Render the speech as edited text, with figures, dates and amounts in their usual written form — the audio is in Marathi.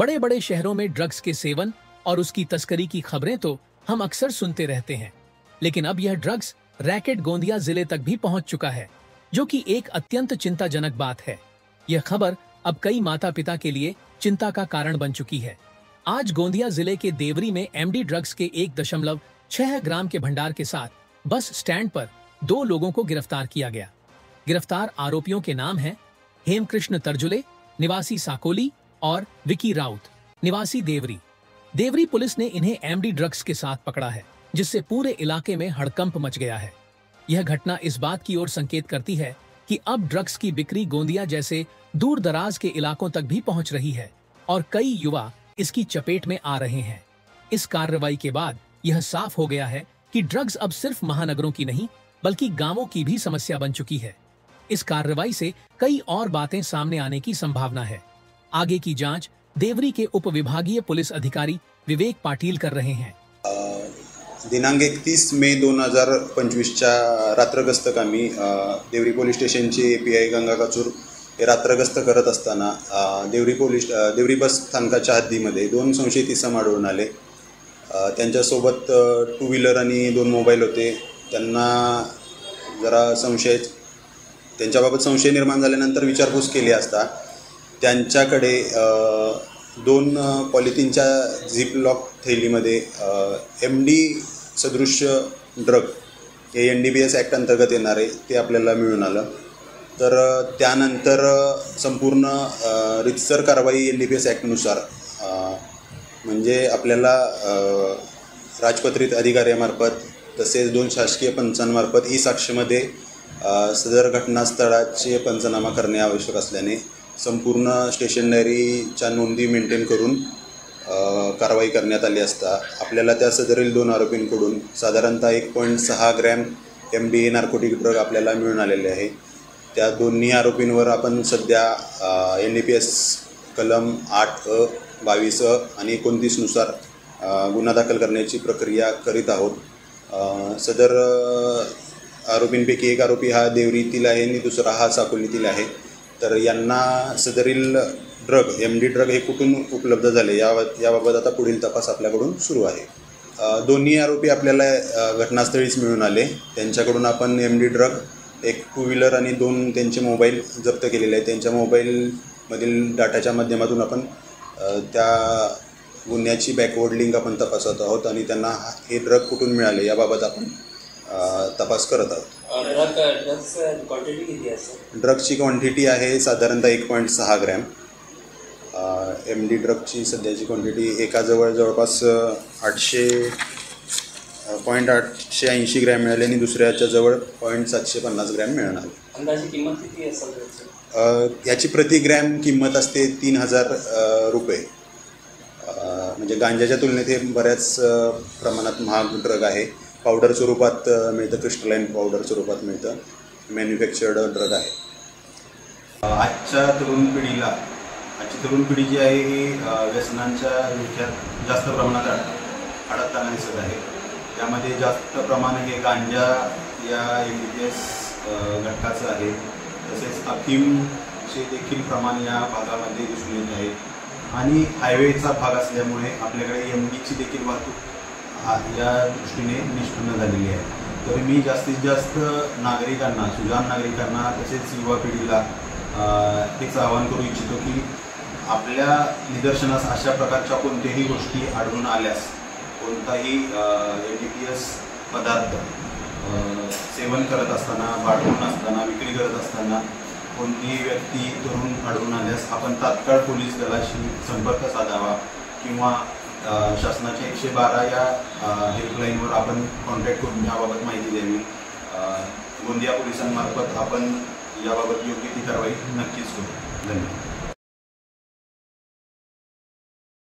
बड़े बड़े शहरों में ड्रग्स के सेवन और उसकी तस्करी की खबरें तो हम अक्सर सुनते रहते हैं, लेकिन अब यह ड्रग्स रैकेट गोंदिया जिले तक भी पहुंच चुका है, जो कि एक अत्यंत चिंताजनक बात है। यह खबर अब कई माता पिता के लिए चिंता का कारण बन चुकी है। आज गोंदिया जिले के देवरी में एमडी ड्रग्स के 1.6 ग्राम के भंडार के साथ बस स्टैंड पर 2 लोगों को गिरफ्तार किया गया। गिरफ्तार आरोपियों के नाम हैं हेमकृष्ण तरजुले, निवासी साकोली, और विकी राउत, निवासी देवरी। देवरी पुलिस ने इन्हें एमडी ड्रग्स के साथ पकड़ा है, जिससे पूरे इलाके में हड़कंप मच गया है। यह घटना इस बात की ओर संकेत करती है कि अब ड्रग्स की बिक्री गोंदिया जैसे दूर दराज के इलाकों तक भी पहुंच रही है और कई युवा इसकी चपेट में आ रहे हैं। इस कार्रवाई के बाद यह साफ हो गया है कि ड्रग्स अब सिर्फ महानगरों की नहीं, बल्कि गांवों की भी समस्या बन चुकी है। इस कार्रवाई से कई और बातें सामने आने की संभावना है। आगे की जांच देवरी के उप विभागीय पुलिस अधिकारी विवेक पाटील कर रहे हैं। दिनांक 31 मे 2025च्या रात्रगस्तकामी देवरी पोलीस स्टेशनचे API गंगा काचूर हे रात्रगस्त करत असताना देवरी बस स्थानकाच्या हद्दीमध्ये 2 संशयित इसम आढळून आले। त्यांच्यासोबत 2 व्हीलर आणि 2 मोबाईल होते। त्यांना जरा त्यांच्याबाबत संशय निर्माण झाल्यानंतर विचारपूस केली असता त्यांच्याकडे 2 पॉलिथिनच्या झिप लॉक थैलीमध्ये MD सदृश्य ड्रग हे NDPS ॲक्ट अंतर्गत येणारे ते आपल्याला मिळून आलं। तर त्यानंतर संपूर्ण रितसर कारवाई NDPS ॲक्टनुसार म्हणजे आपल्याला राजपत्रित अधिकाऱ्यामार्फत तसेच 2 शासकीय पंचांमार्फत ई-साक्ष्यमध्ये सदर घटनास्थळाचे पंचनामा करणे आवश्यक असल्याने संपूर्ण स्टेशन डायरीच्या नोंदी मेंटेन करून कारवाई करण्यात आली असता आपल्याला त्या सदरील 2 आरोपींकडून साधारणतः 1.6 ग्रॅम MD नार्कोटिक ड्रग आपल्याला मिळून आलेले आहे। त्या दोन्ही आरोपींवर आपण सध्या NDPS कलम 8A, 22A आणि 29 नुसार गुन्हा दाखल करण्याची प्रक्रिया करीत आहोत। सदर आरोपींपैकी एक आरोपी हा देवरीतील आहे आणि दुसरा हा साकोलीतील आहे। तर यांना सदरील ड्रग MD ड्रग हे कुठून उपलब्ध झाले याबाबत आता पुढील तपास आपल्याकडून सुरू आहे। दोन्ही आरोपी आपल्याला घटनास्थळीच मिळून आले। त्यांच्याकडून आपण MD ड्रग, 1 2 व्हीलर आणि 2 त्यांचे मोबाईल जप्त केलेले आहेत। त्यांच्या मोबाईलमधील डाटाच्या माध्यमातून आपण त्या गुन्ह्याची बॅकवर्ड लिंक आपण तपासत आहोत आणि त्यांना हे ड्रग कुठून मिळाले याबाबत आपण तपास करत आहोत। ड्रग्सची क्वांटिटी आहे साधारणतः 1.6 ग्रॅम। MD ड्रगची सध्याची क्वांटिटी एकाजवळ जवळपास 880 ग्रॅम मिळाले आणि दुसऱ्याच्या जवळ 750 ग्रॅम मिळणार। अंदाजे किंमत किती असेल? याची प्रति ग्रॅम किंमत असते 3000 रुपये। म्हणजे गांजाच्या तुलनेत हे बऱ्याच प्रमाणात महाग ड्रग आहे। पावडर स्वरूपात मिळतं, क्रिस्टलाइन पावडर स्वरूपात मिळतं, मॅन्युफॅक्चर्ड ड्रग आहे। आजची तरुण पिढी जी आहे ही व्यसनांच्या विषयात जास्त प्रमाणात अडकताना दिसत आहे। त्यामध्ये जास्त प्रमाणात हे गांजा या NDPS घटकाचं आहे, तसेच अफीमचे देखील प्रमाण या भागामध्ये दिसून येत आहे आणि हायवेचा भाग असल्यामुळे आपल्याकडे MDची देखील वाहतूक या दृष्टीने निष्पन्न झालेली आहे। तर मी जास्तीत जास्त नागरिकांना, सुजाण नागरिकांना तसेच युवा पिढीला हेच आवाहन करू इच्छितो की आपल्या निदर्शनास अशा प्रकारच्या कोणत्याही गोष्टी आढळून आल्यास, कोणताही NDPS पदार्थ सेवन करत असताना, बाळगून असताना, विक्री करत असताना कोणतीही व्यक्ती तरुण आढळून आल्यास आपण तात्काळ पोलीस दलाशी संपर्क साधावा किंवा शासनाच्या 112 या हेल्पलाईनवर आपण कॉन्टॅक्ट करून याबाबत माहिती द्यावी। गोंदिया पोलिसांमार्फत आपण याबाबत योग्य ती कारवाई नक्कीच करू। धन्यवाद।